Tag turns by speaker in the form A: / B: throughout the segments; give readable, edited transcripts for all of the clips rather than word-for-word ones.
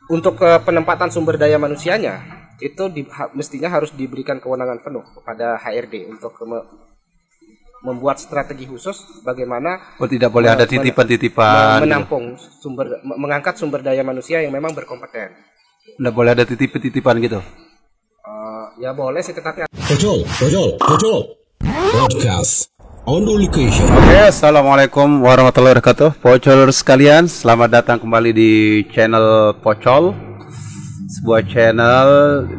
A: untuk penempatan sumber daya manusianya itu mestinya harus diberikan kewenangan penuh kepada HRD untuk membuat strategi khusus bagaimana
B: tidak boleh ada titipan-titipan
A: menampung mengangkat sumber daya manusia yang memang berkompeten.
B: Tidak boleh ada titipan gitu.
A: Ya boleh sih, tetapi
C: Pocol Podcast on location.
B: Oke, assalamualaikum warahmatullahi wabarakatuh. Pocol sekalian, selamat datang kembali di channel Pocol, sebuah channel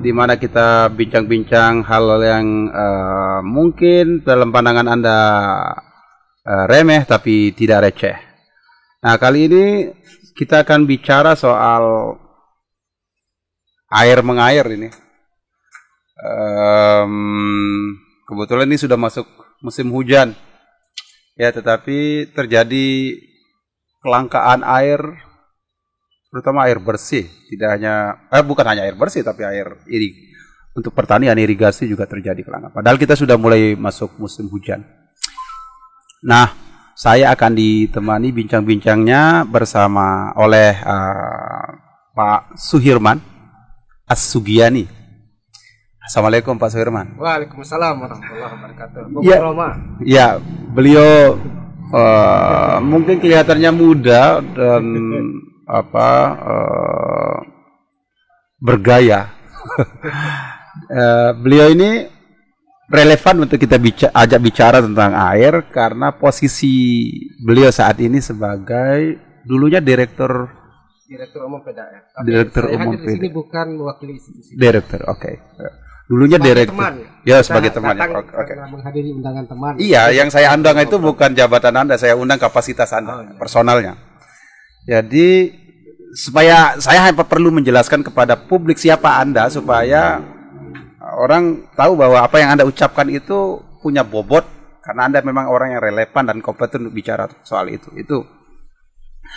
B: di mana kita bincang-bincang hal yang mungkin dalam pandangan Anda remeh tapi tidak receh. Nah, kali ini kita akan bicara soal air mengair ini. Kebetulan ini sudah masuk musim hujan, ya, tetapi terjadi kelangkaan air, terutama air bersih. Tidak hanya, bukan hanya air bersih, tapi air untuk pertanian, irigasi juga terjadi kelangkaan. Padahal kita sudah mulai masuk musim hujan. Nah, saya akan ditemani bincang-bincangnya bersama oleh Pak Suhirman As-Sugiani. Assalamualaikum Pak Suhirman.
A: Waalaikumsalam warahmatullahi wabarakatuh.
B: Ya, beliau mungkin kelihatannya muda dan bergaya. Beliau ini relevan untuk kita ajak bicara tentang air karena posisi beliau saat ini sebagai dulunya Direktur
A: Umum PDAM.
B: Direktur Umum
A: PDAM. Di sini bukan mewakili institusi.
B: Direktur, oke. Dulunya direktur.
A: Teman.
B: Ya, sebagai teman.
A: Oke. Menghadiri undangan teman.
B: Iya, yang saya undang itu bukan jabatan Anda, saya undang kapasitas Anda, personalnya. Jadi supaya saya hanya perlu menjelaskan kepada publik siapa Anda supaya orang tahu bahwa apa yang Anda ucapkan itu punya bobot karena Anda memang orang yang relevan dan kompeten untuk bicara soal itu.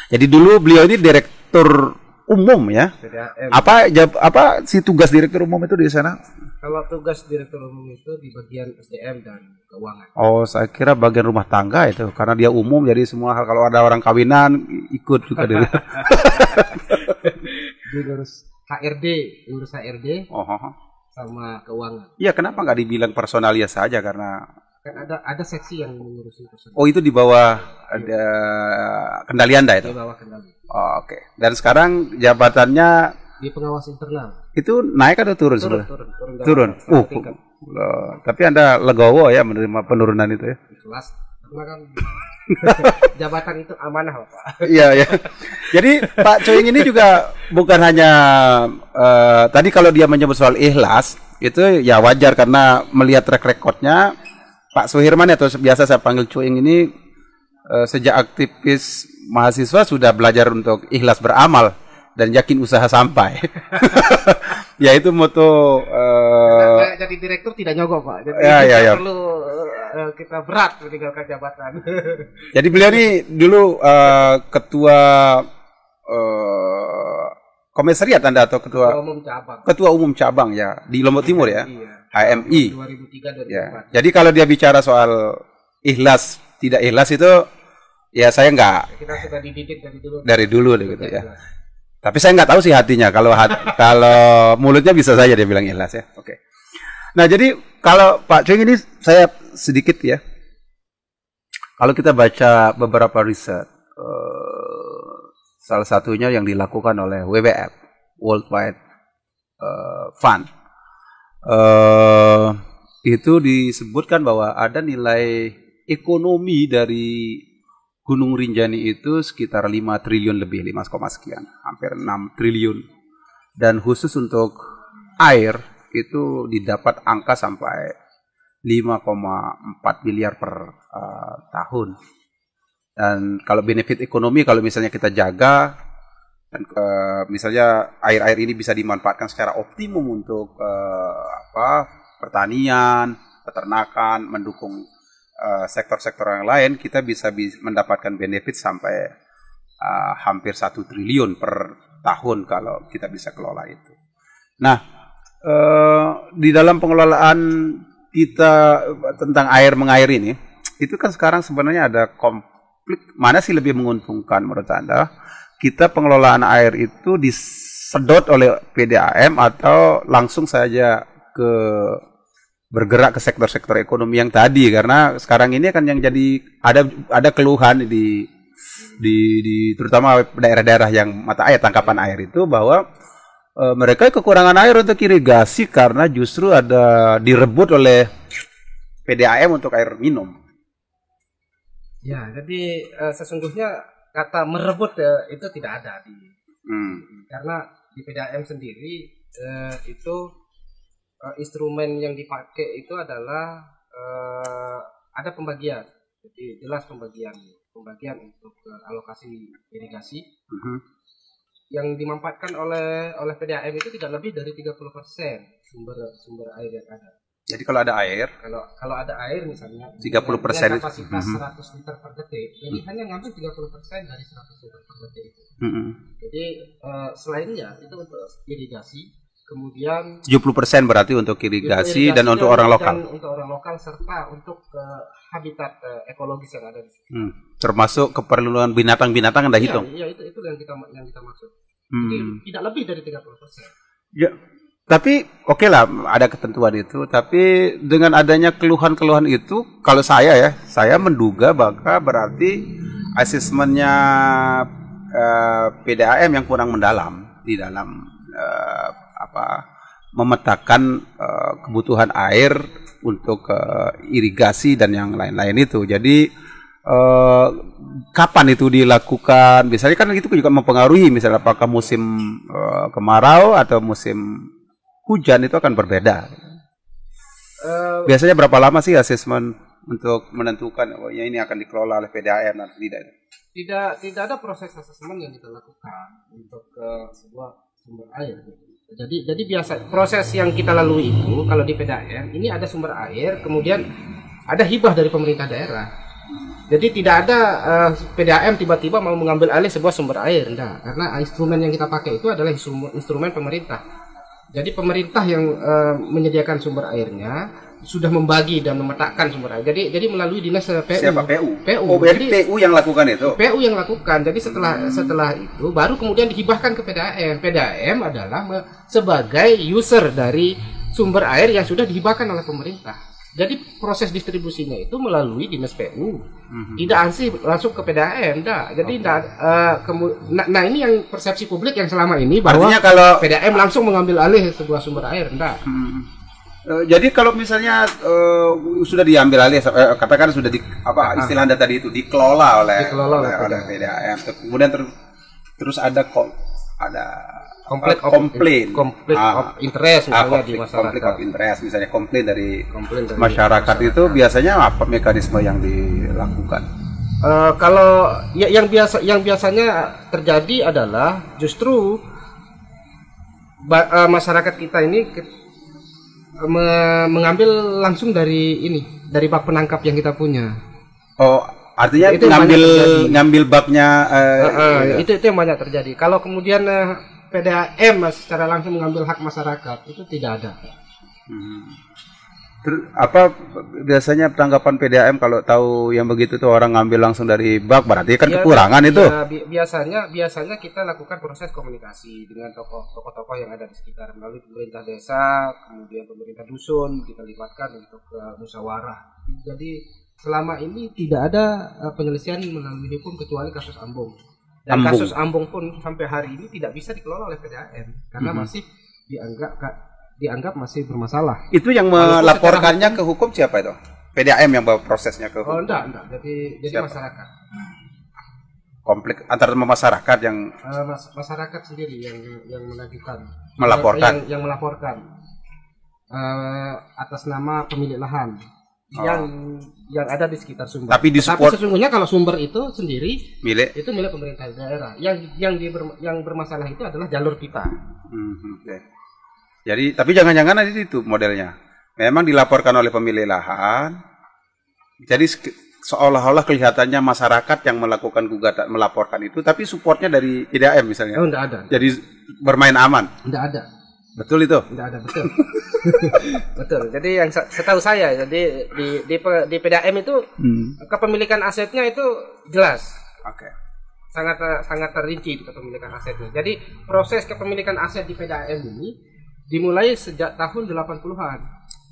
B: Jadi dulu beliau ini Direktur Umum, ya. PDAM. Apa si tugas Direktur Umum itu di sana?
A: Kalau tugas Direktur Umum itu di bagian SDM dan keuangan.
B: Oh, saya kira bagian rumah tangga itu karena dia umum, jadi semua hal kalau ada orang kawinan ikut juga dia.
A: Dia ngurus HRD, sama keuangan.
B: Iya, kenapa nggak dibilang personalia saja karena
A: kan ada seksi yang mengurus itu.
B: Oh, itu di bawah ada kendali Anda itu.
A: Di bawah kendali.
B: Oh, oke. Dan sekarang jabatannya
A: di pengawas internal.
B: Itu naik atau turun? Turun. Tapi Anda legowo ya menerima penurunan itu ya.
A: Jelas. Karena kan jabatan itu amanah, Pak.
B: Iya. Jadi Pak Coing ini juga bukan hanya tadi kalau dia menyebut soal ikhlas, itu ya wajar karena melihat track recordnya Pak Suhirman atau biasa saya panggil Coing ini sejak aktivis mahasiswa sudah belajar untuk ikhlas beramal dan yakin usaha sampai. Ya itu moto
A: jadi direktur tidak nyogok, Pak. Jadi
B: ya.
A: Perlu kita berat meninggalkan jabatan.
B: Jadi beliau ini dulu ketua komisariat Anda atau ketua umum cabang ya di Lombok Timur ya. Iya. HMI
A: 2003 2004.
B: Ya. Jadi kalau dia bicara soal ikhlas tidak ikhlas itu ya saya enggak.
A: Kita sudah dididik
B: dari dulu gitu ya. Tapi saya nggak tahu sih hatinya. Kalau mulutnya bisa saja dia bilang ikhlas ya. Oke. Nah, jadi kalau Pak Coing ini saya sedikit ya. Kalau kita baca beberapa riset, salah satunya yang dilakukan oleh WWF, World Wide Fund, itu disebutkan bahwa ada nilai ekonomi dari Gunung Rinjani itu sekitar 5 triliun lebih, 5, sekian, hampir 6 triliun. Dan khusus untuk air itu didapat angka sampai 5,4 miliar per tahun. Dan kalau benefit ekonomi, kalau misalnya kita jaga, dan misalnya air-air ini bisa dimanfaatkan secara optimum untuk pertanian, peternakan, mendukung sektor-sektor yang lain, kita bisa mendapatkan benefit sampai hampir 1 triliun per tahun kalau kita bisa kelola itu. Nah, di dalam pengelolaan kita tentang air mengair ini, itu kan sekarang sebenarnya ada konflik mana sih lebih menguntungkan menurut Anda? Kita pengelolaan air itu sedot oleh PDAM atau langsung saja bergerak ke sektor-sektor ekonomi yang tadi, karena sekarang ini kan yang jadi ada keluhan di terutama daerah-daerah yang mata air tangkapan air itu bahwa mereka kekurangan air untuk irigasi karena justru ada direbut oleh PDAM untuk air minum.
A: Ya, jadi sesungguhnya kata merebut itu tidak ada karena di PDAM sendiri itu instrumen yang dipakai itu adalah ada pembagian, jadi jelas pembagian untuk alokasi irigasi yang dimanfaatkan oleh PDAM itu tidak lebih dari 30% sumber air yang ada.
B: Jadi kalau ada air,
A: kalau ada air misalnya
B: 30%
A: dengan kapasitas 100 liter per detik, jadi hanya ngambil 30% dari 100 liter per detik itu. Jadi selainnya itu untuk irigasi. Kemudian
B: 70% berarti untuk irigasi dan untuk orang lokal.
A: Untuk orang lokal serta untuk habitat ekologis yang ada di situ.
B: Termasuk keperluan binatang-binatang Anda hitung.
A: Iya, itu yang kita maksud. Jadi tidak lebih dari 30%.
B: Ya. Tapi oke lah ada ketentuan itu, tapi dengan adanya keluhan-keluhan itu kalau saya menduga bahwa berarti asesmennya PDAM yang kurang mendalam di dalam memetakan kebutuhan air untuk irigasi dan yang lain-lain itu. Jadi kapan itu dilakukan? Misalnya kan itu juga mempengaruhi misalnya apakah musim kemarau atau musim hujan itu akan berbeda. Biasanya berapa lama sih asesmen untuk menentukan ya ini akan dikelola oleh PDAM atau tidak?
A: Tidak ada proses asesmen yang kita lakukan untuk sebuah sumber air. Jadi biasa proses yang kita lalui itu kalau di PDAM ini ada sumber air, kemudian ada hibah dari pemerintah daerah. Jadi tidak ada PDAM tiba-tiba mau mengambil alih sebuah sumber air, enggak. Karena instrumen yang kita pakai itu adalah instrumen pemerintah. Jadi pemerintah yang menyediakan sumber airnya sudah membagi dan memetakan sumber air. Jadi melalui dinas PU.
B: Siapa PU?
A: PU.
B: Jadi PU yang lakukan itu.
A: PU yang lakukan. Jadi setelah itu baru kemudian dihibahkan ke PDAM. PDAM adalah sebagai user dari sumber air yang sudah dihibahkan oleh pemerintah. Jadi proses distribusinya itu melalui dinas PU, tidak langsung ke PDAM, enggak. Jadi nah ini yang persepsi publik yang selama ini bahwa
B: kalau
A: PDAM langsung mengambil alih sebuah sumber air, enggak.
B: Jadi kalau misalnya sudah diambil alih, katakan sudah istilah Anda tadi itu dikelola oleh PDAM, kemudian terus ada konflik of interest misalnya di masyarakat. Konflik of interest misalnya komplain dari masyarakat itu biasanya apa mekanisme yang dilakukan?
A: Kalau yang biasanya terjadi adalah justru masyarakat kita ini mengambil langsung dari bak penangkap yang kita punya.
B: Oh, artinya itu ngambil baknya
A: itu yang banyak terjadi. Kalau kemudian PDAM secara langsung mengambil hak masyarakat itu tidak ada.
B: Apa biasanya tanggapan PDAM kalau tahu yang begitu tuh orang ngambil langsung dari bak berarti kan kekurangan itu?
A: Ya, biasanya kita lakukan proses komunikasi dengan tokoh-tokoh yang ada di sekitar melalui pemerintah desa, kemudian pemerintah dusun kita libatkan untuk musyawarah. Jadi selama ini tidak ada penyelesaian melalui hukum kecuali kasus Ambung. Dan kasus Ambung pun sampai hari ini tidak bisa dikelola oleh PDAM karena masih dianggap masih bermasalah.
B: Itu yang melaporkannya ke hukum siapa itu? PDAM yang bawa prosesnya ke hukum?
A: Oh enggak. Jadi masyarakat.
B: Konflik antar masyarakat yang
A: masyarakat sendiri yang mengajukan.
B: Melaporkan.
A: Yang melaporkan atas nama pemilik lahan. Yang ada di sekitar sumber.
B: Tapi
A: sesungguhnya kalau sumber itu sendiri
B: milik
A: pemerintah daerah. Yang bermasalah itu adalah jalur kita.
B: Okay. Jadi tapi jangan-jangan itu modelnya. Memang dilaporkan oleh pemilik lahan. Jadi seolah-olah kelihatannya masyarakat yang melaporkan itu, tapi supportnya dari PDAM misalnya.
A: Oh, enggak ada.
B: Jadi bermain aman.
A: Enggak ada.
B: Betul itu?
A: Tidak ada, betul. Betul. Jadi yang setahu saya, jadi di PDAM itu kepemilikan asetnya itu jelas.
B: Oke.
A: sangat terinci di kepemilikan asetnya. Jadi proses kepemilikan aset di PDAM ini dimulai sejak tahun 80-an.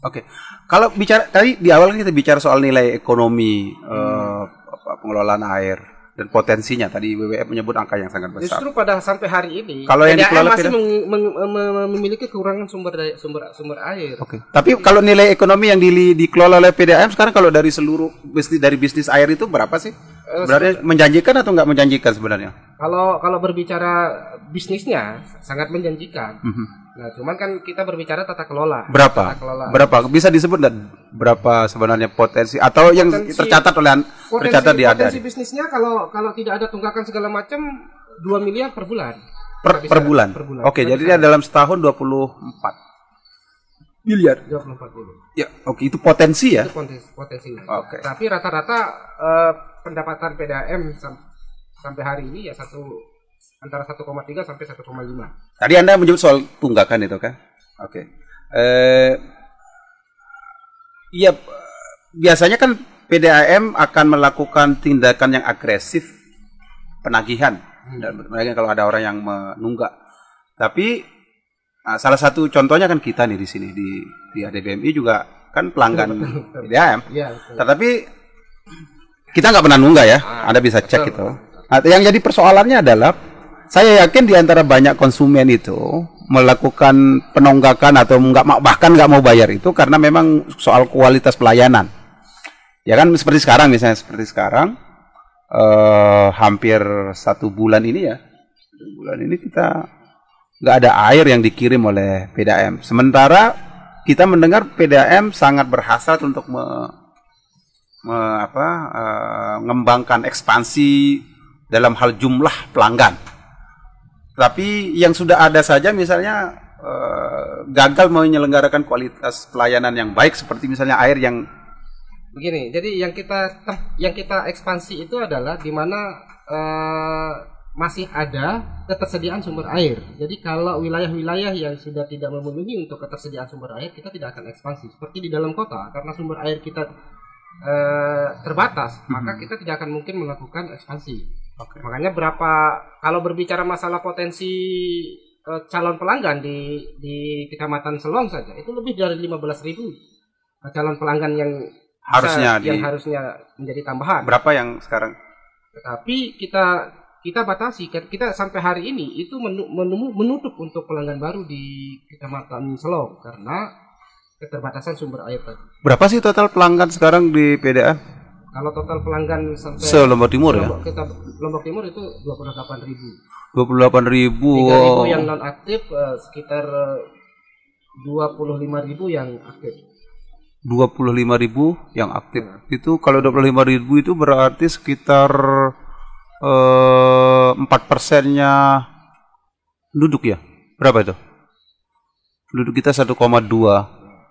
B: Oke. Kalau bicara tadi di awal kita bicara soal nilai ekonomi pengelolaan air dan potensinya, tadi WWF menyebut angka yang sangat besar.
A: Justru pada sampai hari ini
B: kalau yang
A: PDAM
B: dikelola
A: masih memiliki kekurangan sumber air.
B: Oke. Tapi kalau nilai ekonomi yang dikelola oleh PDAM sekarang, kalau dari seluruh bisnis air itu berapa sih? Sebenarnya menjanjikan atau nggak menjanjikan sebenarnya?
A: Kalau berbicara bisnisnya sangat menjanjikan. Nah, cuman kan kita berbicara tata kelola.
B: Berapa? Berapa? Bisa disebut nggak berapa sebenarnya potensi atau yang tercatat di ada?
A: Potensi bisnisnya kalau tidak ada tunggakan segala macam 2 miliar per bulan.
B: Per bulan. Oke, jadi dia dalam setahun 24 miliar.
A: 24 miliar.
B: Ya, oke, itu potensi ya.
A: Itu potensinya.
B: Oke.
A: Tapi rata-rata pendapatan PDAM sampai hari ini ya antara 1,3 sampai 1,5.
B: Tadi Anda menyebut soal tunggakan itu kan? Oke. Iya, biasanya kan PDAM akan melakukan tindakan yang agresif penagihan. Dan kalau ada orang yang menunggak. Tapi salah satu contohnya kan kita nih di sini di ADBMI juga kan pelanggan PDAM.
A: Iya,
B: tetapi kita nggak pernah nunggak ya. Anda bisa cek itu. Nah, yang jadi persoalannya adalah saya yakin di antara banyak konsumen itu melakukan penonggakan atau bahkan nggak mau bayar itu karena memang soal kualitas pelayanan. Ya kan seperti sekarang misalnya hampir 1 bulan ini ya, 1 bulan ini kita nggak ada air yang dikirim oleh PDAM. Sementara kita mendengar PDAM sangat berhasrat untuk mengembangkan ekspansi dalam hal jumlah pelanggan. Tapi yang sudah ada saja misalnya gagal menyelenggarakan kualitas pelayanan yang baik seperti misalnya air yang
A: begini. Jadi yang kita ekspansi itu adalah di mana masih ada ketersediaan sumber air. Jadi kalau wilayah-wilayah yang sudah tidak memenuhi untuk ketersediaan sumber air, kita tidak akan ekspansi. Seperti di dalam kota, karena sumber air kita terbatas, maka kita tidak akan mungkin melakukan ekspansi. Makanya kalau berbicara masalah potensi calon pelanggan di Kecamatan Selong saja itu lebih dari 15.000 calon pelanggan yang harusnya menjadi tambahan.
B: Berapa yang sekarang?
A: Tetapi kita batasi, kita sampai hari ini itu menutup untuk pelanggan baru di Kecamatan Selong karena keterbatasan sumber air tadi.
B: Berapa sih total pelanggan sekarang di PDAM?
A: Kalau total pelanggan sampai
B: Lombok Timur ya?
A: Lombok Timur itu 28.000.
B: 28.000.
A: 3.000 yang non aktif, sekitar 25.000 yang aktif.
B: 25.000 yang aktif. Itu kalau 25.000 itu berarti sekitar 4%-nya penduduk ya? Berapa itu? Penduduk kita 1,2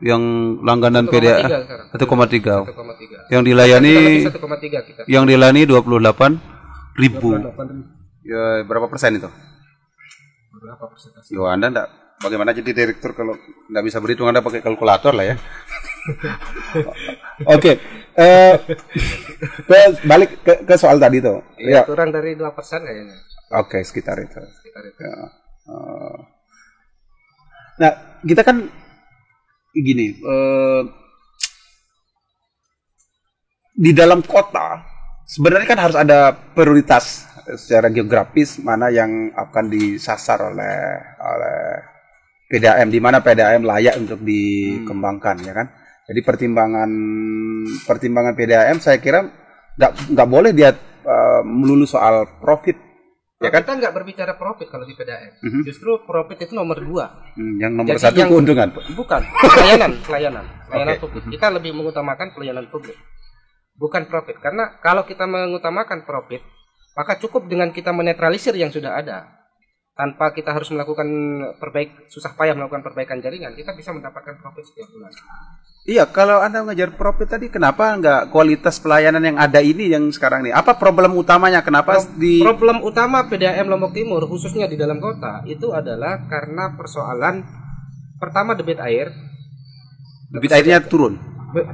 B: yang langganan PDA 1,3. Yang dilayani
A: 1,3 kita.
B: Yang dilayani 28.000. Ya, berapa persen itu?
A: Berapa persentase?
B: Yo, Anda enggak bagaimana jadi direktur kalau enggak bisa berhitung, Anda pakai kalkulator lah ya. Oke. Balik ke soal tadi tuh.
A: Ya, kurang dari 2% kayaknya.
B: Oke, sekitar itu. Ya. Nah, kita kan gini, di dalam kota sebenarnya kan harus ada prioritas secara geografis mana yang akan disasar oleh PDAM, di mana PDAM layak untuk dikembangkan, ya kan? Jadi pertimbangan PDAM saya kira nggak boleh dia melulu soal profit. Ya kan?
A: Kita nggak berbicara profit kalau di PDAM. Justru profit itu nomor 2.
B: Yang nomor 1 keuntungan.
A: Bukan, pelayanan publik. Kita lebih mengutamakan pelayanan publik, bukan profit. Karena kalau kita mengutamakan profit, maka cukup dengan kita menetralisir yang sudah ada. Tanpa kita harus melakukan susah payah melakukan perbaikan jaringan, kita bisa mendapatkan profit setiap bulan.
B: Iya, kalau Anda mengejar profit tadi, kenapa nggak kualitas pelayanan yang ada ini yang sekarang nih? Apa problem utamanya? Kenapa
A: Problem utama PDAM Lombok Timur, khususnya di dalam kota, itu adalah karena persoalan pertama debit air.
B: Debit airnya turun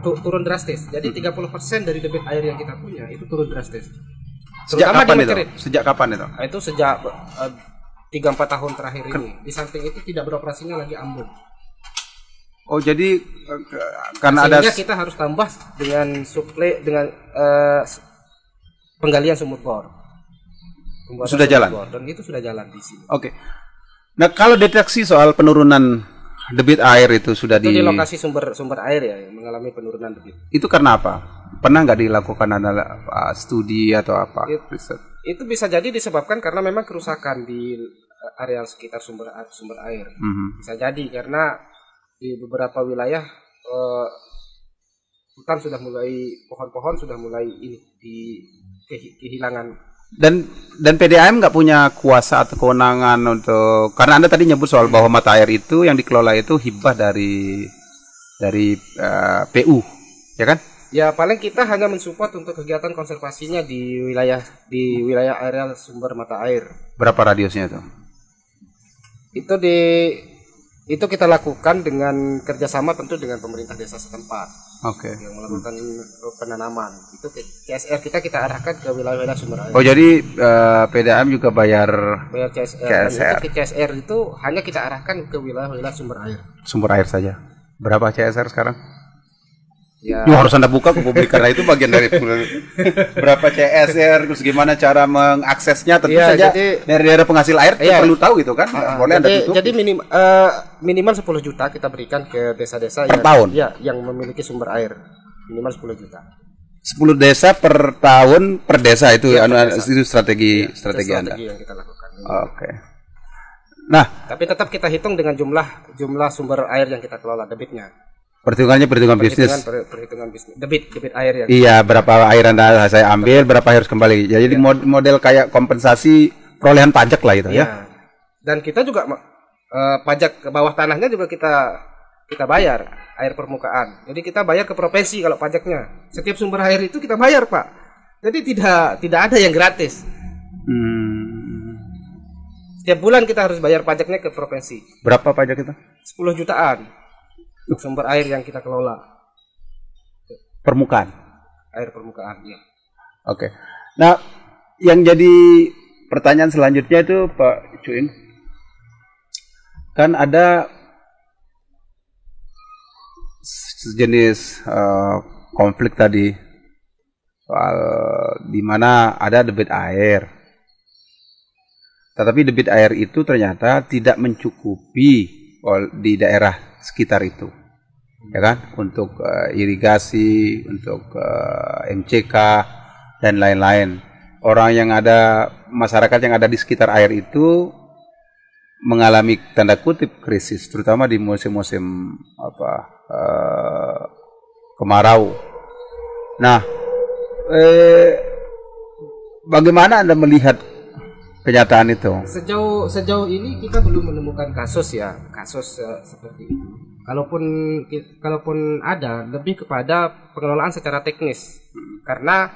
A: Turun drastis. Jadi 30% dari debit air yang kita punya itu turun drastis.
B: Sejak
A: Terutama
B: kapan
A: di
B: itu?
A: Mekerit.
B: Sejak kapan itu?
A: Nah, itu sejak 3-4 tahun terakhir ini. Di samping itu tidak beroperasinya lagi ambung.
B: Oh, jadi karena ada
A: Sehingga kita harus tambah dengan suplai dengan penggalian sumur bor. Pembuatan
B: Sudah
A: sumur
B: jalan?
A: bor, dan itu sudah jalan di sini.
B: Oke. Nah, kalau deteksi soal penurunan debit air itu sudah
A: Itu di lokasi sumber air ya yang mengalami penurunan debit.
B: Itu karena apa? Pernah nggak dilakukan studi atau apa? Riset?
A: Itu bisa jadi disebabkan karena memang kerusakan di areal sekitar sumber air. Bisa jadi karena di beberapa wilayah hutan sudah mulai, pohon-pohon sudah mulai ini kehilangan.
B: Dan PDAM nggak punya kuasa atau kewenangan untuk, karena Anda tadi nyebut soal bahwa mata air itu yang dikelola itu hibah dari PU, ya kan?
A: Ya paling kita hanya mensupport untuk kegiatan konservasinya di wilayah areal sumber mata air.
B: Berapa radiusnya itu?
A: Itu kita lakukan dengan kerjasama tentu dengan pemerintah desa setempat.
B: Oke.
A: Yang melakukan penanaman. Itu CSR kita arahkan ke wilayah sumber air.
B: Oh, jadi PDAM juga bayar
A: CSR. Dan itu CSR itu hanya kita arahkan ke wilayah sumber air.
B: Sumber air saja. Berapa CSR sekarang?
A: Ya.
B: Harus Anda buka ke publik karena itu bagian dari berapa CSR, terus gimana cara mengaksesnya, tentu saja dari daerah penghasil air kita perlu tahu itu kan. Boleh Anda tutup.
A: Jadi minimal 10 juta kita berikan ke desa-desa yang memiliki sumber air. Minimal 10 juta.
B: 10 desa per tahun per desa itu itu strategi Anda.
A: Yang kita lakukan.
B: Oke. Nah,
A: tapi tetap kita hitung dengan jumlah sumber air yang kita kelola, debitnya.
B: Perhitungan bisnis.
A: Perhitungan bisnis. Debit air ya.
B: Iya, berapa air Anda saya ambil, berapa harus kembali. Jadi model kayak kompensasi perolehan pajak lah itu ya.
A: Dan kita juga pajak ke bawah tanahnya juga kita bayar air permukaan. Jadi kita bayar ke provinsi kalau pajaknya. Setiap sumber air itu kita bayar, Pak. Jadi tidak ada yang gratis. Setiap bulan kita harus bayar pajaknya ke provinsi.
B: Berapa pajak itu?
A: 10 jutaan. Untuk sumber air yang kita kelola.
B: Permukaan.
A: Air permukaan, ya.
B: Oke. Nah, yang jadi pertanyaan selanjutnya itu Pak Cuing, kan ada sejenis konflik tadi soal di mana ada debit air, tetapi debit air itu ternyata tidak mencukupi di daerah sekitar itu, ya kan, untuk irigasi, untuk MCK dan lain-lain. Masyarakat yang ada di sekitar air itu mengalami tanda kutip krisis, terutama di musim-musim kemarau. Nah, bagaimana Anda melihat kenyataan itu?
A: Sejauh ini kita belum menemukan kasus seperti itu. Kalaupun ada, lebih kepada pengelolaan secara teknis. Karena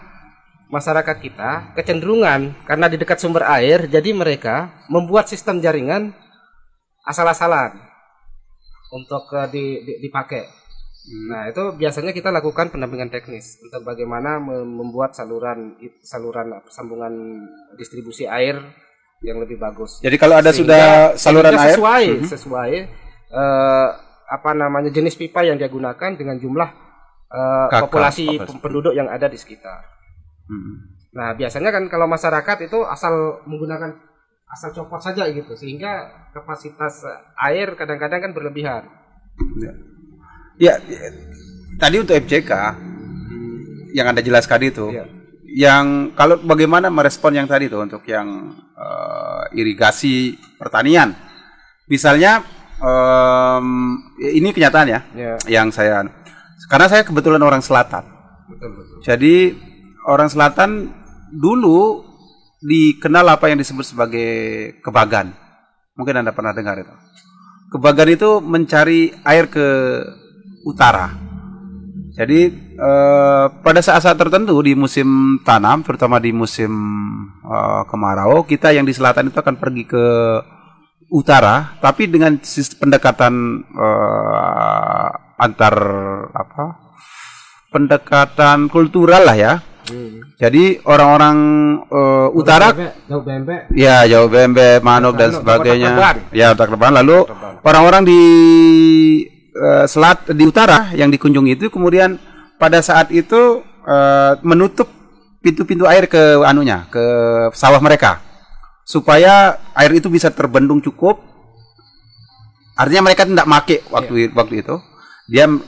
A: masyarakat kita kecenderungan karena di dekat sumber air, jadi mereka membuat sistem jaringan asal-asalan untuk dipakai. Nah, itu biasanya kita lakukan pendampingan teknis untuk bagaimana membuat saluran sambungan distribusi air yang lebih bagus.
B: Jadi kalau ada sudah saluran air
A: sesuai jenis pipa yang dia gunakan dengan jumlah populasi penduduk yang ada di sekitar. Nah, biasanya kan kalau masyarakat itu asal copot saja gitu, sehingga kapasitas air kadang-kadang kan berlebihan.
B: Ya, tadi untuk FCK yang Anda jelaskan itu, yang kalau bagaimana merespon yang tadi itu untuk yang irigasi pertanian, misalnya ini kenyataan ya, yang karena saya kebetulan orang selatan, betul. Jadi orang selatan dulu dikenal apa yang disebut sebagai kebagan, mungkin Anda pernah dengar itu. Kebagan itu mencari air ke utara. Jadi pada saat-saat tertentu di musim tanam, terutama di musim kemarau, kita yang di selatan itu akan pergi ke utara, tapi dengan pendekatan pendekatan kultural lah ya. Jadi orang-orang utara,
A: Jauh Bembe,
B: ya Jawa Bembe, Manuk dan sebagainya, ya Otak Leban. Lalu orang-orang di di utara yang dikunjungi itu kemudian pada saat itu menutup pintu-pintu air ke ke sawah mereka supaya air itu bisa terbendung cukup. Artinya mereka tidak make waktu itu.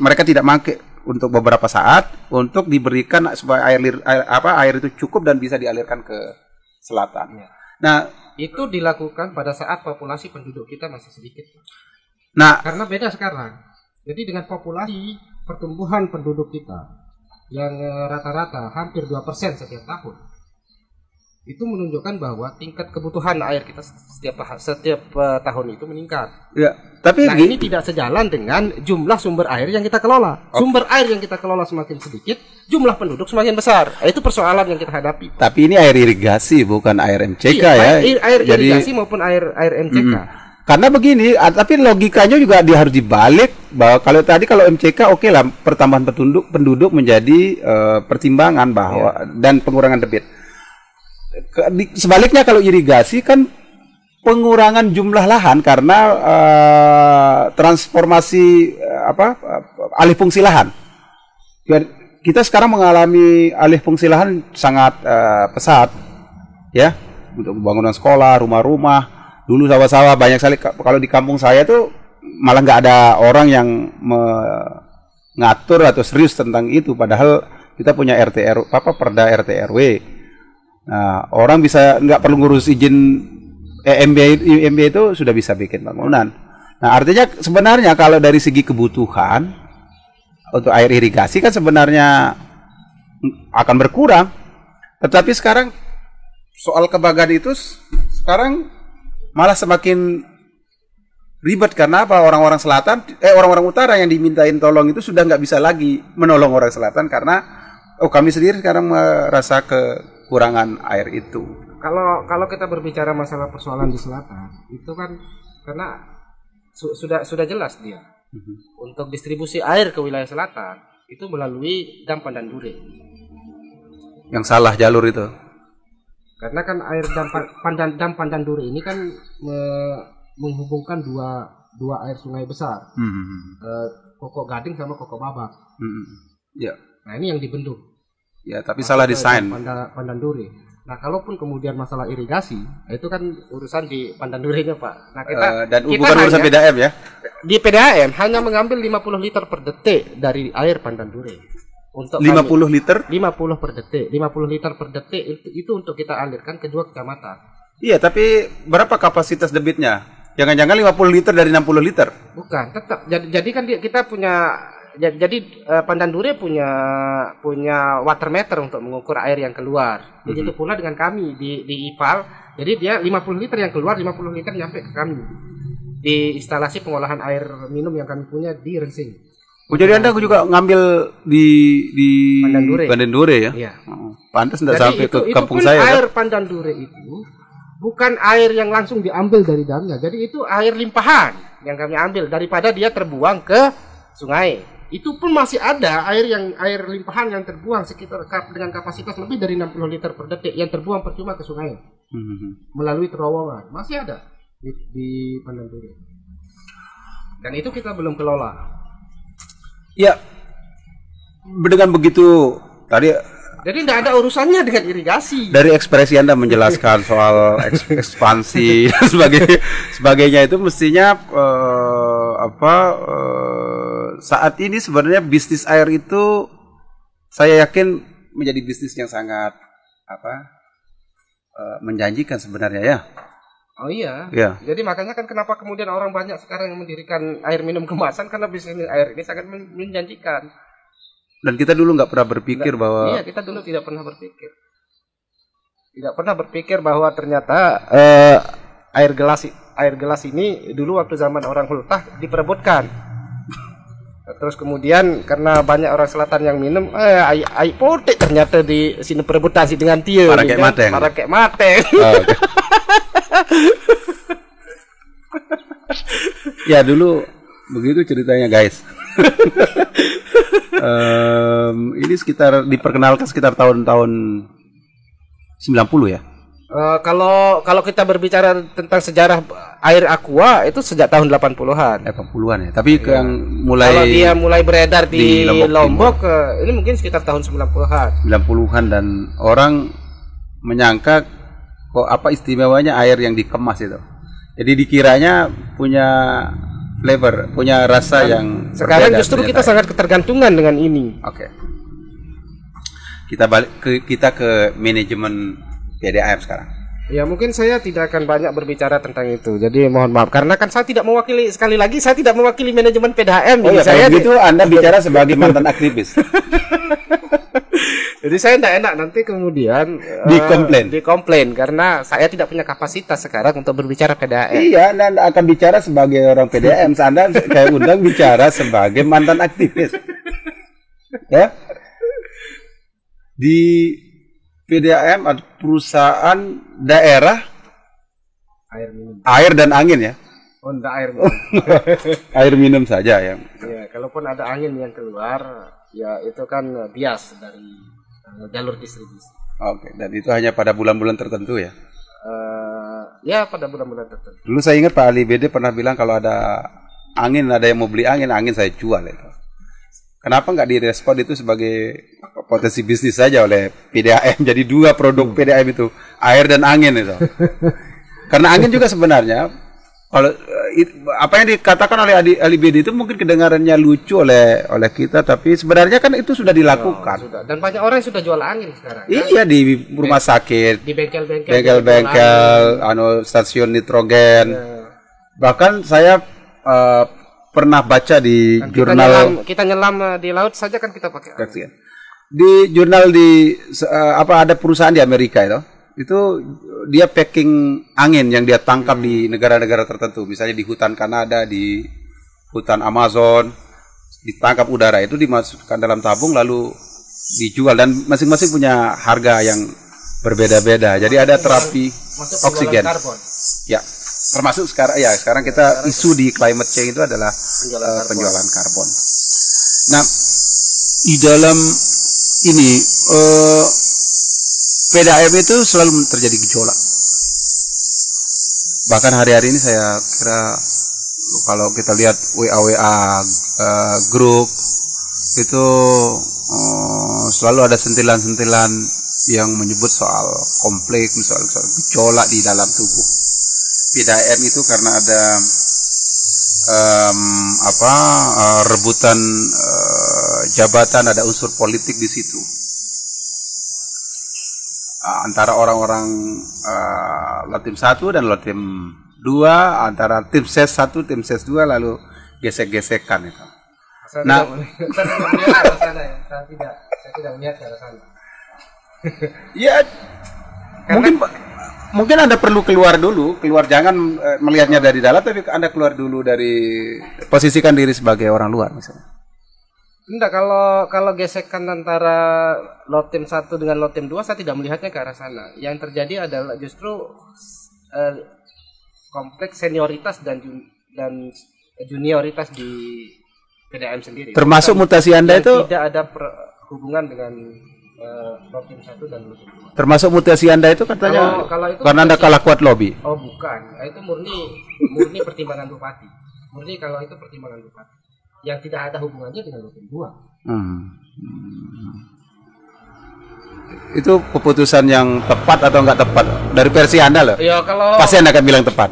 B: Mereka tidak make untuk beberapa saat untuk diberikan supaya air itu cukup dan bisa dialirkan ke selatan.
A: Ya.
B: Nah,
A: itu dilakukan pada saat populasi penduduk kita masih sedikit.
B: Nah,
A: karena beda sekarang. Jadi dengan populasi pertumbuhan penduduk kita yang rata-rata hampir 2% setiap tahun, itu menunjukkan bahwa tingkat kebutuhan air kita setiap tahun itu meningkat.
B: Ya, tapi
A: ini tidak sejalan dengan jumlah sumber air yang kita kelola. Okay. Sumber air yang kita kelola semakin sedikit, jumlah penduduk semakin besar. Itu persoalan yang kita hadapi.
B: Tapi ini air irigasi bukan air MCK
A: ya. Air irigasi maupun air MCK.
B: Karena begini, tapi logikanya juga harus dibalik bahwa kalau MCK oke lah pertambahan penduduk menjadi pertimbangan bahwa dan pengurangan debit. Sebaliknya kalau irigasi kan pengurangan jumlah lahan karena transformasi alih fungsi lahan. Kita sekarang mengalami alih fungsi lahan sangat pesat, ya, untuk pembangunan sekolah, rumah-rumah. Dulu sawah-sawah banyak sekali. Kalau di kampung saya tuh malah nggak ada orang yang mengatur atau serius tentang itu. Padahal kita punya Perda RT RW. Nah, orang bisa nggak perlu ngurus izin IMB itu sudah bisa bikin bangunan. Nah, artinya sebenarnya kalau dari segi kebutuhan untuk air irigasi kan sebenarnya akan berkurang. Tetapi sekarang soal kebagan itu sekarang malah semakin ribet karena apa? Orang-orang utara yang dimintain tolong itu sudah nggak bisa lagi menolong orang selatan karena kami sendiri sekarang merasa kekurangan air itu.
A: Kalau kita berbicara masalah persoalan di selatan, itu kan karena sudah jelas dia. Untuk distribusi air ke wilayah selatan itu melalui Dam Pandandure.
B: Yang salah jalur itu.
A: Karena kan air Dam Pandandure ini kan menghubungkan dua air sungai besar. Koko Gading sama Koko Babak.
B: Ya.
A: Nah, ini yang dibendung.
B: Ya, tapi salah desain.
A: Pandandure. Nah, kalaupun kemudian masalah irigasi, itu kan urusan di Pandandurenya, Pak. Nah, kita
B: bukan urusan PDAM ya.
A: Di PDAM hanya mengambil 50 liter per detik dari air Pandandure. Untuk
B: 50 liter?
A: 50 per detik. 50 liter per detik itu untuk kita alirkan ke 2 kecamatan.
B: Iya, tapi berapa kapasitas debitnya? Jangan-jangan 50 liter dari 60 liter?
A: Bukan, tetap. Jadi kan kita punya Pandandure punya water meter untuk mengukur air yang keluar. Begitu pula dengan kami di IPAL. Jadi dia 50 liter yang keluar, 50 liter nyampe ke kami di instalasi pengolahan air minum yang kami punya di Rensing.
B: Jadi Anda juga ngambil di Pandandure ya?
A: Iya.
B: Pantas tidak sampai ke kampung saya.
A: Air Pandandure itu bukan air yang langsung diambil dari damnya. Jadi itu air limpahan yang kami ambil daripada dia terbuang ke sungai. Itu pun masih ada air limpahan yang terbuang sekitar dengan kapasitas lebih dari 60 liter per detik yang terbuang percuma ke sungai melalui terowongan. Masih ada di Pandandure. Dan itu kita belum kelola.
B: Ya, dengan begitu tadi.
A: Jadi tidak ada urusannya dengan irigasi.
B: Dari ekspresi Anda menjelaskan soal ekspansi dan sebagainya itu mestinya saat ini sebenarnya bisnis air itu saya yakin menjadi bisnis yang sangat menjanjikan sebenarnya ya.
A: Oh iya.
B: Ya.
A: Jadi makanya kan kenapa kemudian orang banyak sekarang yang mendirikan air minum kemasan karena bisnis air ini sangat menjanjikan.
B: Dan kita dulu nggak pernah berpikir bahwa.
A: Iya, kita dulu tidak pernah berpikir. Tidak pernah berpikir bahwa ternyata air gelas ini dulu waktu zaman orang Hultah diperebutkan. Terus kemudian karena banyak orang selatan yang minum air potek ternyata di sini perebutan sih dengan tia. Parakek mateng.
B: Oh, okay. Ya dulu begitu ceritanya guys. Ini sekitar diperkenalkan sekitar tahun-tahun 90 ya.
A: Kalau kita berbicara tentang sejarah air aqua itu sejak tahun 80-an.
B: 80-an ya. Tapi yang mulai
A: kalau dia mulai beredar di
B: Lombok
A: ini mungkin sekitar tahun 90-an.
B: 90-an dan orang menyangka kok apa istimewanya air yang dikemas itu. Jadi dikiranya punya flavor, punya rasa yang
A: sekarang justru kita sangat ketergantungan dengan ini.
B: Oke. Kita ke manajemen PDAM sekarang.
A: Ya mungkin saya tidak akan banyak berbicara tentang itu. Jadi mohon maaf karena kan saya tidak mewakili, sekali lagi saya tidak mewakili manajemen PDAM.
B: Oh ya, saya begitu Anda bicara sebagai mantan aktivis.
A: Jadi saya tidak enak nanti kemudian dikomplain karena saya tidak punya kapasitas sekarang untuk berbicara PDAM.
B: Iya, Anda akan bicara sebagai orang PDAM. Anda saya undang bicara sebagai mantan aktivis. Ya. Di PDAM ada perusahaan daerah air dan angin ya.
A: Oh, enggak air minum.
B: Air minum saja ya.
A: Ya, kalaupun ada angin yang keluar, ya itu kan bias dari jalur distribusi.
B: Oke, dan itu hanya pada bulan-bulan tertentu ya?
A: Ya, pada bulan-bulan tertentu.
B: Dulu saya ingat Pak Ali BD pernah bilang kalau ada angin, ada yang mau beli angin saya jual itu. Kenapa nggak direspon itu sebagai potensi bisnis saja oleh PDAM? Jadi dua produk PDAM itu, air dan angin itu. Karena angin juga sebenarnya, kalau apa yang dikatakan oleh Ali BD itu mungkin kedengarannya lucu oleh kita, tapi sebenarnya kan itu sudah dilakukan.
A: Sudah. Dan banyak orang yang sudah jual angin sekarang.
B: Iya, kan? Di rumah sakit,
A: di bengkel-bengkel,
B: stasiun nitrogen. Ya. Bahkan saya pernah baca di
A: kan
B: jurnal
A: kita nyelam di laut saja kan kita pakai
B: angin. Di jurnal ada perusahaan di Amerika itu dia packing angin yang dia tangkap di negara-negara tertentu, misalnya di hutan Kanada, di hutan Amazon, ditangkap udara itu dimasukkan dalam tabung lalu dijual dan masing-masing punya harga yang berbeda-beda. Jadi ada terapi oksigen. Ya. Termasuk sekarang kita isu di climate change itu adalah penjualan karbon. Nah, di dalam ini PDAM itu selalu terjadi gejolak. Bahkan hari-hari ini saya kira kalau kita lihat WA grup itu selalu ada sentilan-sentilan yang menyebut soal konflik, soal gejolak di dalam tubuh PDAM itu karena ada rebutan jabatan, ada unsur politik di situ antara orang-orang Lotim 1 dan Lotim 2, antara tim ses 1, tim ses 2, lalu gesek-gesekan itu.
A: Saya tidak melihat ke arah sana.
B: Ya, mungkin Anda perlu keluar jangan melihatnya dari dalam, tapi Anda keluar dulu dari posisikan diri sebagai orang luar misalnya.
A: Enggak, kalau gesekan antara Lotim 1 dengan Lotim 2 saya tidak melihatnya ke arah sana. Yang terjadi adalah justru kompleks senioritas dan junioritas di PDAM sendiri.
B: Termasuk mutasi Anda itu
A: tidak ada hubungan dengan Lotim 1 dan Lotim 2.
B: Termasuk mutasi Anda itu katanya
A: kalau itu
B: karena Anda kalah kuat lobby.
A: Oh bukan, itu murni pertimbangan bupati. Kalau itu pertimbangan bupati yang tidak ada hubungannya dengan Lotim 2.
B: Itu keputusan yang tepat atau enggak tepat dari versi Anda loh?
A: Ya kalau
B: pasti Anda akan bilang tepat.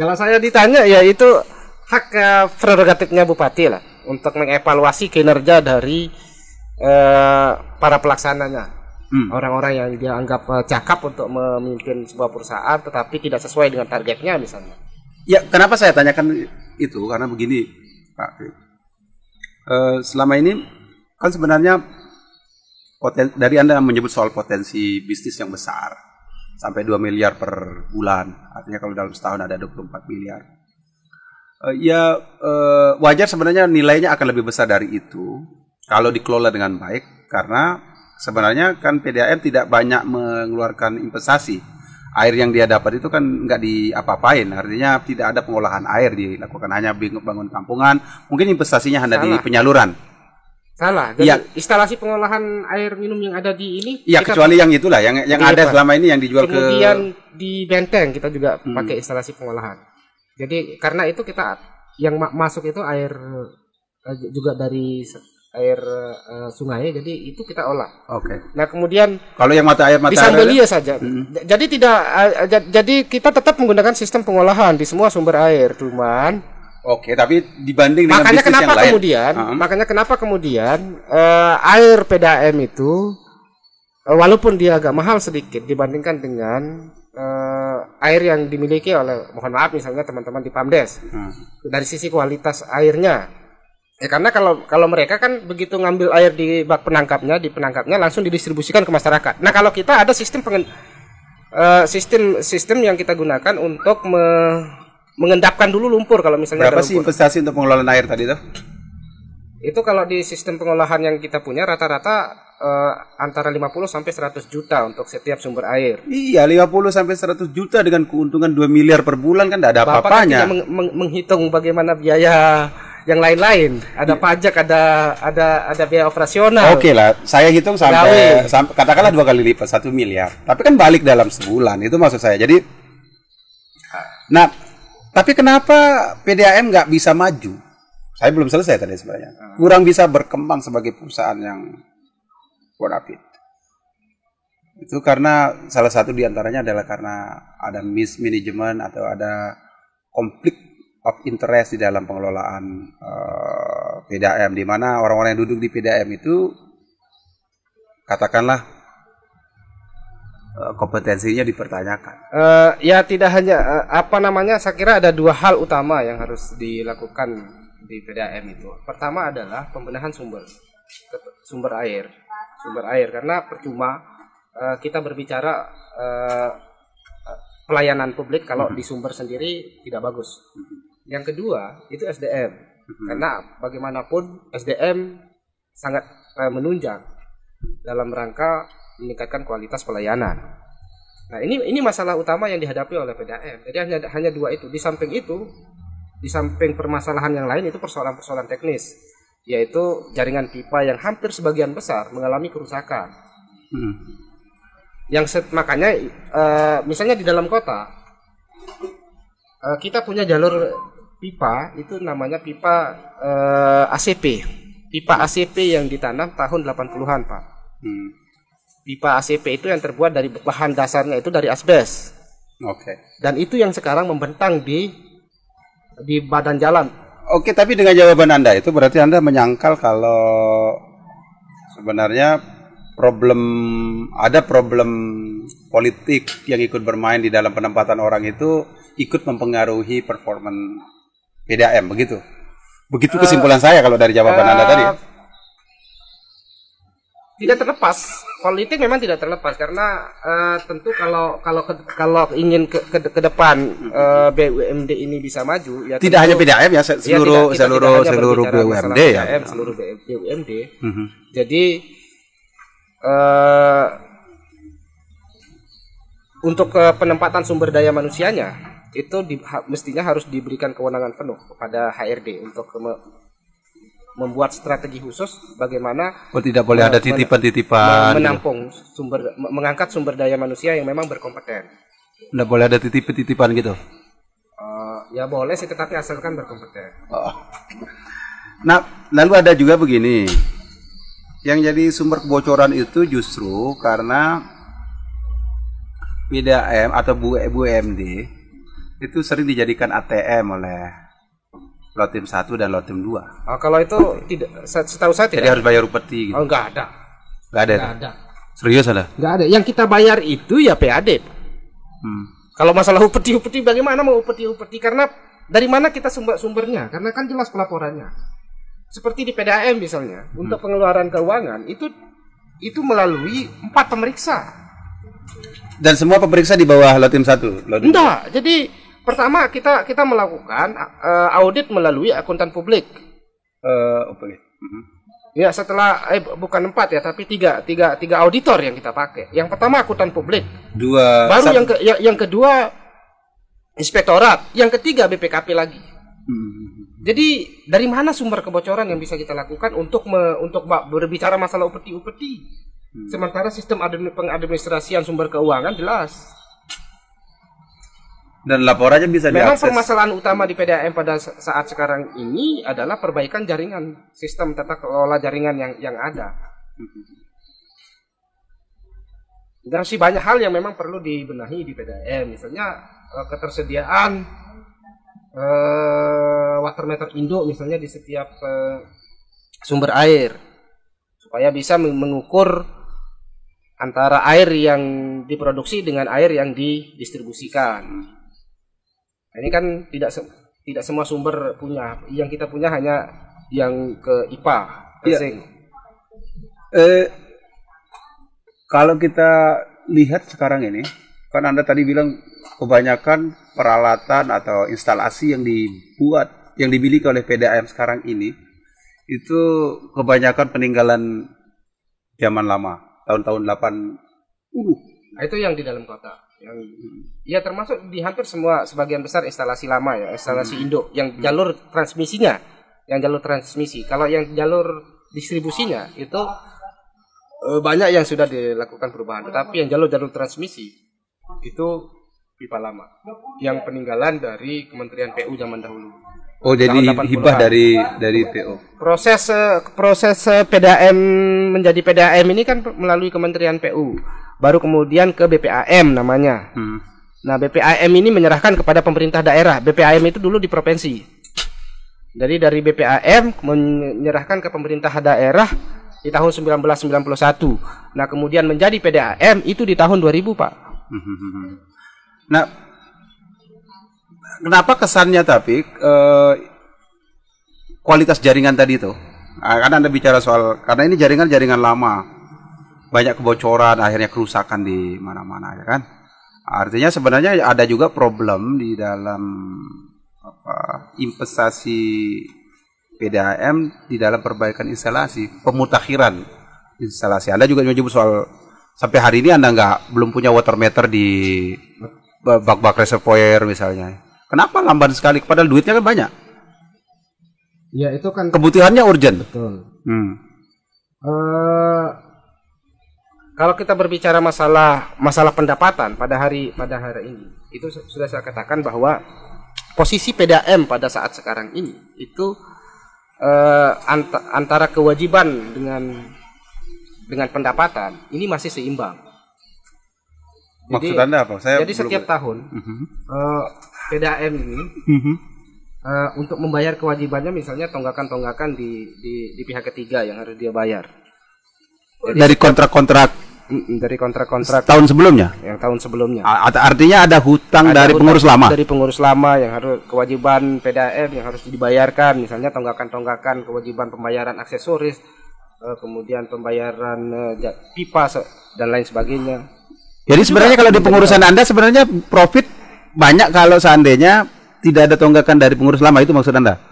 A: Kalau saya ditanya ya itu hak prerogatifnya bupati lah untuk mengevaluasi kinerja dari para pelaksananya, orang-orang yang dia anggap cakap untuk memimpin sebuah perusahaan tetapi tidak sesuai dengan targetnya misalnya.
B: Ya, kenapa saya tanyakan itu? Karena begini, Pak. Selama ini kan sebenarnya dari Anda menyebut soal potensi bisnis yang besar sampai 2 miliar per bulan. Artinya kalau dalam setahun ada 24 miliar. Wajar sebenarnya nilainya akan lebih besar dari itu kalau dikelola dengan baik, karena sebenarnya kan PDAM tidak banyak mengeluarkan investasi. air yang dia dapat itu kan nggak diapa-apain, artinya tidak ada pengolahan air dilakukan, hanya bangun kampungan, mungkin investasinya hanya di penyaluran.
A: Salah. Jadi instalasi pengolahan air minum yang ada di ini.
B: Iya, kecuali yang itulah yang ada selama ini yang dijual
A: kemudian di Benteng kita juga pakai instalasi pengolahan. Jadi karena itu kita yang masuk itu air juga dari air sungai, jadi itu kita olah.
B: Oke.
A: Nah kemudian
B: kalau yang mata air
A: di Sambelia saja. Jadi tidak jadi kita tetap menggunakan sistem pengolahan di semua sumber air, cuman
B: oke, tapi dibanding dengan bisnis yang lain.
A: Makanya kenapa kemudian air PDAM itu walaupun dia agak mahal sedikit dibandingkan dengan air yang dimiliki oleh, mohon maaf misalnya teman-teman di Pamdes, dari sisi kualitas airnya. Ya karena kalau mereka kan begitu ngambil air di bak penangkapnya, langsung didistribusikan ke masyarakat. Nah kalau kita ada sistem yang kita gunakan untuk mengendapkan dulu lumpur kalau misalnya
B: berapa sih investasi untuk pengelolaan air tadi tuh?
A: Itu kalau di sistem pengolahan yang kita punya rata-rata antara 50 sampai 100 juta untuk setiap sumber air.
B: Iya, 50 sampai 100 juta dengan keuntungan 2 miliar per bulan kan enggak ada apa-apanya.
A: Bapak kan tidak menghitung bagaimana biaya yang lain-lain, ada pajak, ada biaya operasional.
B: Oke lah, saya hitung sampai katakanlah 2 kali lipat 1 miliar. Tapi kan balik dalam sebulan, itu maksud saya. Jadi, nah, tapi kenapa PDAM nggak bisa maju? Saya belum selesai tadi sebenarnya. Kurang bisa berkembang sebagai perusahaan yang bonafit. Itu karena salah satu diantaranya adalah karena ada mismanagement atau ada konflik of interest di dalam pengelolaan PDAM, di mana orang-orang yang duduk di PDAM itu katakanlah kompetensinya dipertanyakan.
A: Ya tidak hanya saya kira ada 2 hal utama yang harus dilakukan di PDAM itu. Pertama adalah pembenahan sumber air karena percuma kita berbicara pelayanan publik kalau di sumber sendiri tidak bagus. Yang kedua itu SDM, karena bagaimanapun SDM sangat menunjang dalam rangka meningkatkan kualitas pelayanan. Nah ini masalah utama yang dihadapi oleh PDAM. Jadi hanya 2 itu. Di samping permasalahan yang lain itu persoalan-persoalan teknis, yaitu jaringan pipa yang hampir sebagian besar mengalami kerusakan. Makanya misalnya di dalam kota kita punya jalur pipa itu namanya pipa ACP. Pipa ACP yang ditanam tahun 80-an, Pak. Pipa ACP itu yang terbuat dari bahan dasarnya itu dari asbes.
B: Oke.
A: Dan itu yang sekarang membentang di badan jalan.
B: Oke, tapi dengan jawaban Anda itu berarti Anda menyangkal kalau sebenarnya ada problem politik yang ikut bermain di dalam penempatan orang itu ikut mempengaruhi performan PDAM, begitu? Begitu kesimpulan saya kalau dari jawaban Anda tadi.
A: Tidak terlepas, politik memang tidak terlepas karena tentu kalau ingin ke depan BUMD ini bisa maju, ya
B: tidak hanya PDAM ya, seluruh BUMD ya.
A: Seluruh BUMD. Jadi untuk penempatan sumber daya manusianya itu mestinya harus diberikan kewenangan penuh kepada HRD untuk membuat strategi khusus bagaimana
B: tidak boleh ada titipan-titipan
A: mengangkat sumber daya manusia yang memang berkompeten.
B: Tidak boleh ada titipan gitu.
A: Ya boleh sih, tetapi asalkan berkompeten.
B: Nah, lalu ada juga begini. Yang jadi sumber kebocoran itu justru karena PDAM atau BUMD itu sering dijadikan ATM oleh Lotim 1 dan Lotim 2.
A: Kalau itu tidak, setahu saya tidak.
B: Jadi harus bayar upeti gitu.
A: Enggak ada.
B: Enggak ada. Serius ada?
A: Enggak ada. Yang kita bayar itu ya PAD. Kalau masalah upeti bagaimana mau upeti? Karena dari mana kita sumbernya? Karena kan jelas pelaporannya. Seperti di PDAM misalnya, untuk pengeluaran keuangan itu melalui 4 pemeriksa.
B: Dan semua pemeriksa di bawah Lotim 1?
A: Enggak. Jadi pertama kita melakukan audit melalui akuntan publik. Ya setelah bukan 4 ya, tapi tiga auditor yang kita pakai. Yang pertama akuntan publik, baru yang kedua inspektorat, yang ketiga BPKP lagi. Jadi dari mana sumber kebocoran yang bisa kita lakukan untuk berbicara masalah upeti-upeti? Sementara sistem pengadministrasian sumber keuangan jelas.
B: Dan laporannya bisa
A: Memang
B: diakses.
A: permasalahan utama di PDAM pada saat sekarang ini adalah perbaikan jaringan, sistem tata kelola jaringan yang ada. Dan masih banyak hal yang memang perlu dibenahi di PDAM, misalnya ketersediaan water meter induk misalnya di setiap sumber air, supaya bisa mengukur antara air yang diproduksi dengan air yang didistribusikan. Ini kan tidak semua sumber punya, yang kita punya hanya yang ke IPA.
B: Kalau kita lihat sekarang ini, kan Anda tadi bilang kebanyakan peralatan atau instalasi yang dimiliki oleh PDAM sekarang ini itu kebanyakan peninggalan zaman lama, tahun-tahun 80.
A: Nah, itu yang di dalam kota. Ya termasuk di hampir sebagian besar instalasi lama ya, instalasi induk yang jalur transmisinya, Kalau yang jalur distribusinya itu banyak yang sudah dilakukan perubahan, tetapi yang jalur transmisi itu pipa lama yang peninggalan dari Kementerian PU zaman dahulu.
B: Oh, jadi hibah dari PU.
A: Proses PDAM menjadi PDAM ini kan melalui Kementerian PU. Baru kemudian ke BPAM namanya. Nah, BPAM ini menyerahkan kepada pemerintah daerah. BPAM itu dulu di provinsi. Jadi dari BPAM menyerahkan ke pemerintah daerah di tahun 1991. Nah, kemudian menjadi PDAM itu di tahun 2000, Pak.
B: Nah, kenapa kesannya tapi kualitas jaringan tadi itu? Karena Anda bicara soal, karena ini jaringan lama. Banyak kebocoran, akhirnya kerusakan di mana-mana, ya kan? Artinya sebenarnya ada juga problem di dalam investasi PDAM di dalam perbaikan instalasi, pemutakhiran instalasi. Anda juga menyebut soal sampai hari ini Anda belum punya water meter di bak-bak reservoir misalnya. Kenapa lamban sekali? Padahal duitnya kan banyak.
A: Ya itu kan
B: kebutuhannya urgent.
A: Betul. Kalau kita berbicara masalah pendapatan pada hari ini, itu sudah saya katakan bahwa posisi PDAM pada saat sekarang ini itu antara kewajiban dengan pendapatan ini masih seimbang.
B: Maksud Anda apa?
A: Jadi setiap tahun PDAM ini untuk membayar kewajibannya, misalnya tonggakan di pihak ketiga yang harus dia bayar. Jadi
B: dari kontrak-kontrak
A: tahun
B: sebelumnya, artinya ada hutang dari pengurus lama
A: yang harus kewajiban PDAM yang harus dibayarkan, misalnya tonggakan kewajiban pembayaran aksesoris, kemudian pembayaran pipa dan lain sebagainya.
B: Jadi sebenarnya kalau di pengurusan Anda sebenarnya profit banyak kalau seandainya tidak ada tonggakan dari pengurus lama, itu maksud Anda?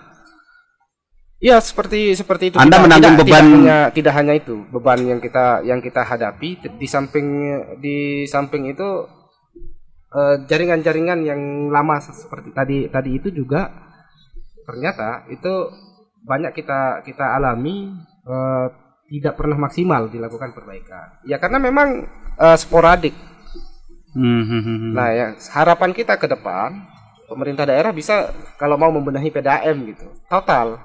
A: Ya, seperti itu.
B: Anda menanggung beban,
A: tidak hanya itu beban yang kita hadapi. Di samping itu jaringan-jaringan yang lama seperti tadi itu juga ternyata itu banyak kita alami tidak pernah maksimal dilakukan perbaikan. Ya karena memang sporadik. Nah, ya harapan kita ke depan pemerintah daerah bisa kalau mau membenahi PDAM gitu total.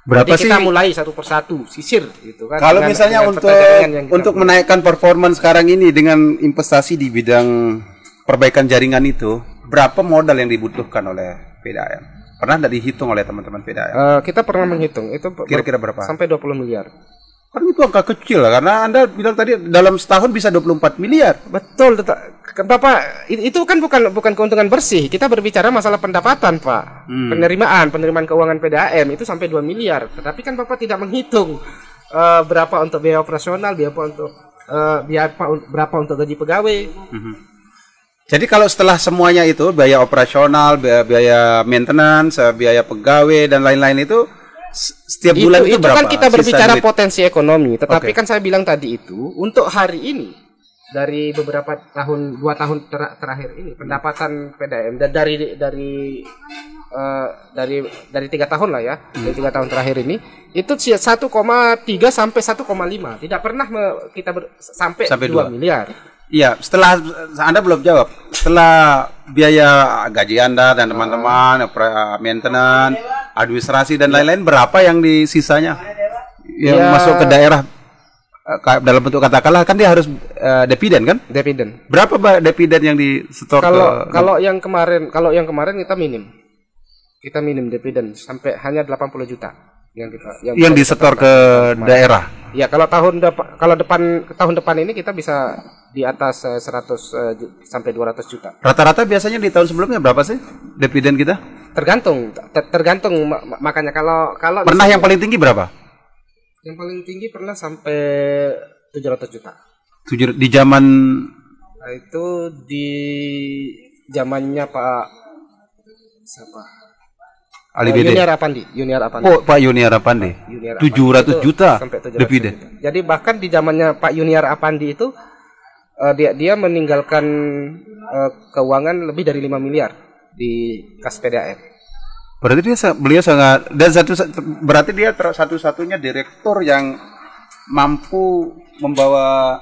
B: Berapa
A: Jadi
B: sih?
A: Kita mulai satu persatu sisir gitu kan.
B: Kalau misalnya untuk menaikkan performa sekarang ini dengan investasi di bidang perbaikan jaringan itu, berapa modal yang dibutuhkan oleh PDAM? Pernah tidak dihitung oleh teman-teman PDAM?
A: Kita pernah menghitung itu
B: kira-kira berapa?
A: Sampai 20 miliar.
B: Kan itu angka kecil lah, karena Anda bilang tadi dalam setahun bisa 24 miliar.
A: Betul, Bapak, itu kan bukan keuntungan bersih. Kita berbicara masalah pendapatan, Pak. Penerimaan keuangan PDAM itu sampai 2 miliar. Tetapi kan Bapak tidak menghitung berapa untuk biaya operasional, berapa untuk gaji pegawai.
B: Jadi kalau setelah semuanya itu, biaya operasional, biaya maintenance, biaya pegawai dan lain-lain itu Setiap bulan itu berapa?
A: Kan kita
B: sisa
A: berbicara
B: duit?
A: potensi ekonomi, tetapi
B: Oke.
A: kan saya bilang tadi itu untuk hari ini dari beberapa tahun 2 tahun terakhir ini pendapatan PDAM dan dari 3 tahun lah ya, dari 3 tahun terakhir ini itu 1,3 sampai 1,5, tidak pernah sampai 2 miliar.
B: Iya, setelah Anda belum jawab. Setelah biaya gaji Anda dan teman-teman, maintenance, administrasi dan lain-lain, berapa yang di sisanya yang
A: Ya.
B: masuk ke daerah dalam bentuk katakanlah kan dia harus dividen kan?
A: Dividen.
B: Berapa dividen yang disetor
A: Kalau yang kemarin kita minim dividen sampai hanya 80 juta
B: yang disetor ke daerah?
A: Ya, kalau tahun depan ini kita bisa di atas 100 sampai 200 juta.
B: Rata-rata biasanya di tahun sebelumnya berapa sih dividen kita?
A: Tergantung makanya kalau
B: Pernah yang paling tinggi berapa?
A: yang paling tinggi pernah sampai 700 juta.
B: Di zaman
A: Nah, itu di zamannya Pak siapa?
B: Ali Dede.
A: Yuniar Apandi.
B: Oh, Pak Yuniar Apandi. 700 juta
A: sampai 700
B: dividen.
A: juta. Jadi bahkan di zamannya Pak Yuniar Apandi itu dia meninggalkan keuangan lebih dari 5 miliar di kas PDAM.
B: Berarti beliau sangat dan berarti dia satu-satunya direktur yang mampu membawa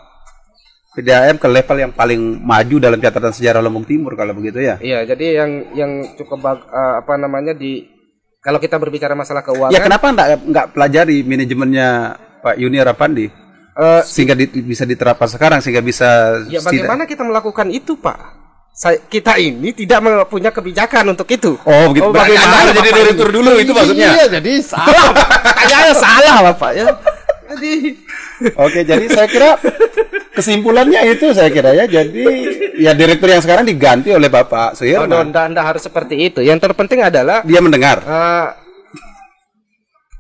B: PDAM ke level yang paling maju dalam catatan sejarah Lombok Timur kalau begitu ya.
A: Iya, jadi yang cukup kalau kita berbicara masalah keuangan.
B: Ya kenapa nggak pelajari manajemennya Pak Yuniar Apandi sehingga bisa diterapkan sekarang sehingga bisa.
A: Ya bagaimana kita melakukan itu, Pak? Kita ini tidak punya kebijakan untuk itu.
B: Oh, begitu.
A: Bagaimana
B: Anda jadi direktur dulu itu maksudnya.
A: Iya, jadi salah. Kayaknya salah, Bapak ya. Jadi
B: Oke, jadi saya kira kesimpulannya itu saya kira ya. Jadi ya direktur yang sekarang diganti oleh Bapak Suherman.
A: Anda harus seperti itu. Yang terpenting adalah
B: Dia mendengar.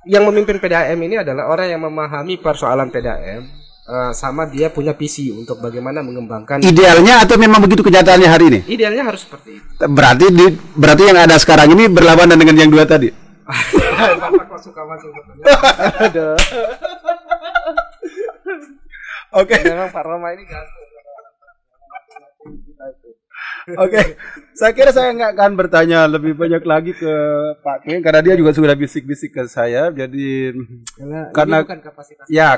A: yang memimpin PDAM ini adalah orang yang memahami persoalan PDAM. Sama dia punya visi untuk bagaimana mengembangkan.
B: Idealnya atau memang begitu kenyataannya hari ini?
A: Idealnya harus seperti itu.
B: Berarti yang ada sekarang ini berlawanan dengan yang dua tadi.
A: Bapak kok suka masuk ke Aduh.
B: Oke.
A: Memang Pak Roma ini gantung.
B: Oke, saya kira saya nggak akan bertanya lebih banyak lagi ke Pak Queen karena dia juga sudah bisik-bisik ke saya. Jadi karena
A: bukan kapasitas.
B: Ya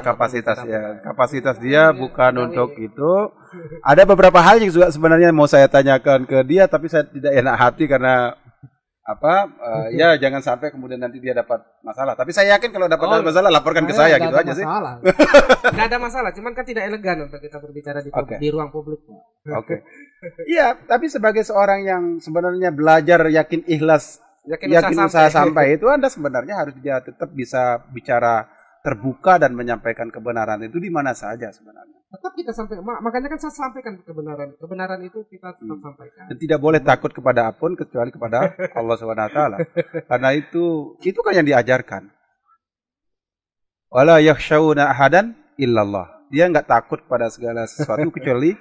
B: kapasitas dia bukan untuk itu. Ada beberapa hal yang juga sebenarnya mau saya tanyakan ke dia, tapi saya tidak enak hati karena ya jangan sampai kemudian nanti dia dapat masalah. Tapi saya yakin kalau dapat masalah laporkan ke saya gitu aja sih.
A: Nggak ada masalah, cuman kan tidak elegan untuk kita berbicara di ruang publik.
B: Oke. Iya, tapi sebagai seorang yang sebenarnya belajar yakin ikhlas, yakin usaha sampai itu Anda sebenarnya harus dia tetap bisa bicara terbuka dan menyampaikan kebenaran itu di mana saja sebenarnya.
A: Tetap kita makanya kan saya sampaikan kebenaran itu kita tetap sampaikan.
B: Dan tidak boleh takut kepada apapun kecuali kepada Allah SWT. Karena itu kan yang diajarkan. Wala yakhshawna ahadan illallah. Dia nggak takut pada segala sesuatu kecuali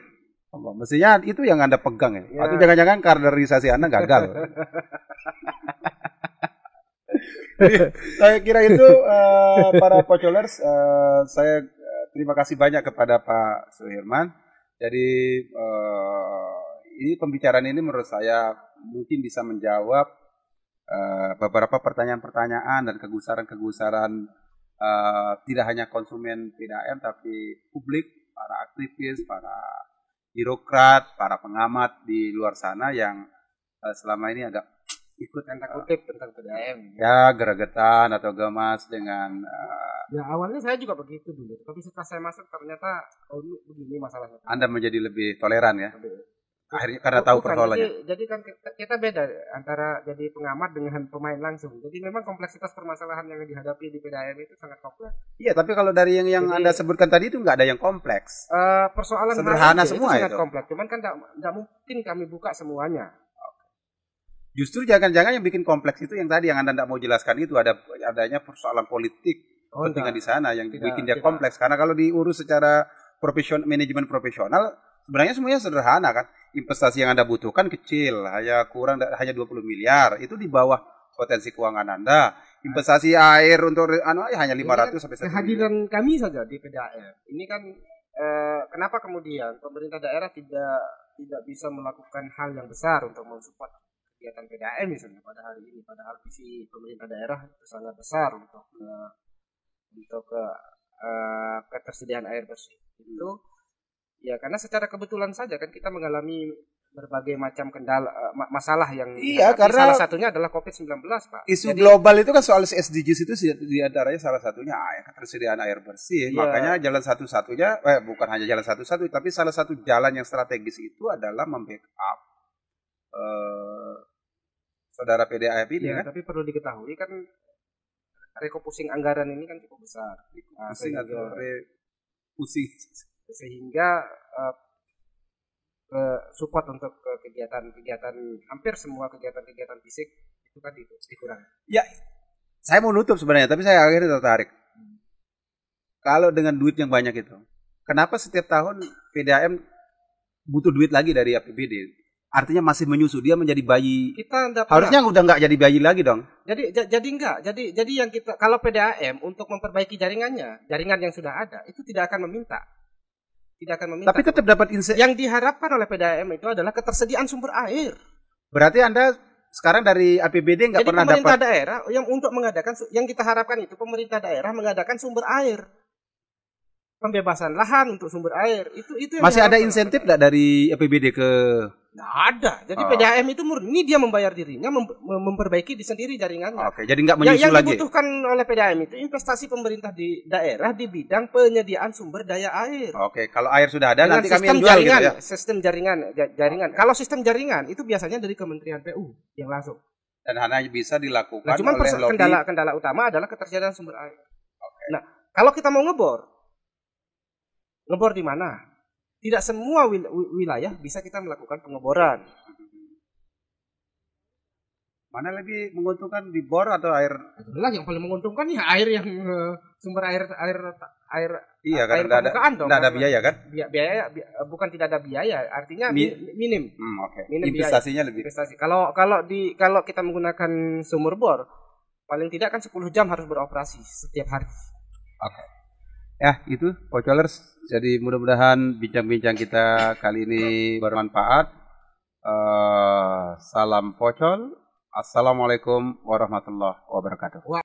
B: Allah. Mestinya itu yang Anda pegang ya. Atau jangan-jangan kaderisasi Anda gagal. Saya kira itu para Pocolers, saya terima kasih banyak kepada Pak Suherman. Jadi ini pembicaraan ini menurut saya mungkin bisa menjawab beberapa pertanyaan-pertanyaan dan kegusaran-kegusaran tidak hanya konsumen PDAM tapi publik, para aktivis, para birokrat, para pengamat di luar sana yang selama ini agak ikut
A: kutip tentang PDAM.
B: Ya, geregetan atau gemas dengan
A: Ya awalnya saya juga begitu dulu, tapi setelah saya masuk ternyata begini masalahnya.
B: Anda menjadi lebih toleran ya. Akhirnya karena tahu persoalannya.
A: Jadi kan kita beda antara jadi pengamat dengan pemain langsung. Jadi memang kompleksitas permasalahan yang dihadapi di PDAM itu sangat kompleks.
B: Iya, tapi kalau dari yang Anda sebutkan tadi itu nggak ada yang kompleks.
A: Persoalan
B: sederhana semua
A: itu sangat kompleks. Cuman kan nggak mungkin kami buka semuanya.
B: Justru jangan-jangan yang bikin kompleks itu yang tadi yang Anda tidak mau jelaskan itu adanya persoalan politik kepentingan di sana yang bikin dia kompleks. Karena kalau diurus secara manajemen profesional sebenarnya semuanya sederhana kan. Investasi yang Anda butuhkan kecil, hanya 20 miliar. Itu di bawah potensi keuangan Anda. Investasi air untuk hanya 500 sampai 1 miliar.
A: Kehadiran kami saja di PDAM ini kan kenapa kemudian pemerintah daerah tidak bisa melakukan hal yang besar untuk mensupport kegiatan PDAM misalnya pada hari ini, padahal visi pemerintah daerah sangat besar untuk ketersediaan air bersih itu ya karena secara kebetulan saja kan kita mengalami berbagai macam kendala masalah yang
B: karena
A: salah satunya adalah COVID-19 Pak.
B: Isu global itu kan soal SDGs itu di antaranya salah satunya air, ketersediaan air bersih. Makanya jalan satu-satunya bukan hanya jalan satu-satu tapi salah satu jalan yang strategis itu adalah membackup saudara PDAM ini kan. Tapi
A: perlu diketahui kan refocusing anggaran ini kan cukup besar. Sehingga support untuk kegiatan-kegiatan hampir semua kegiatan-kegiatan fisik itu kan dikurangi.
B: Ya, saya mau nutup sebenarnya, tapi saya akhirnya tertarik. Kalau dengan duit yang banyak itu, kenapa setiap tahun PDAM butuh duit lagi dari APBD? Artinya masih menyusu, dia menjadi bayi. Harusnya udah nggak jadi bayi lagi dong.
A: Jadi yang kita kalau PDAM untuk memperbaiki jaringan yang sudah ada itu tidak akan meminta.
B: Tapi tetap dapat
A: yang diharapkan oleh PDAM itu adalah ketersediaan sumber air.
B: Berarti Anda sekarang dari APBD nggak pernah dapat.
A: Pemerintah daerah yang untuk mengadakan yang kita harapkan itu pemerintah daerah mengadakan sumber air. Pembebasan lahan untuk sumber air itu yang
B: masih ada insentif nggak dari APBD ke?
A: Nggak ada. Jadi PDAM itu murni dia membayar dirinya memperbaiki di sendiri jaringannya.
B: Oke, jadi nggak menyusul lagi.
A: Yang dibutuhkan oleh PDAM itu investasi pemerintah di daerah di bidang penyediaan sumber daya air.
B: Oke, kalau air sudah ada
A: dengan
B: nanti kami yang jual gitu ya.
A: Sistem jaringan. Kalau sistem jaringan itu biasanya dari Kementerian PU yang langsung.
B: Dan hanya bisa dilakukan
A: cuma
B: oleh
A: kendala utama adalah ketersediaan sumber air. Okay. Nah, kalau kita mau ngebor di mana? Tidak semua wilayah bisa kita melakukan pengeboran.
B: Mana lebih menguntungkan di bor atau air?
A: Itulah yang paling menguntungkan ya air yang sumber air.
B: Iya kan, tidak ada biaya kan?
A: Biaya bukan tidak ada biaya, artinya minim.
B: Oke. Investasinya lebih.
A: Kalau kita menggunakan sumur bor, paling tidak kan 10 jam harus beroperasi setiap hari.
B: Oke. Ya, itu Pocolers. Jadi mudah-mudahan bincang-bincang kita kali ini bermanfaat. Salam Pocol. Assalamualaikum warahmatullahi wabarakatuh.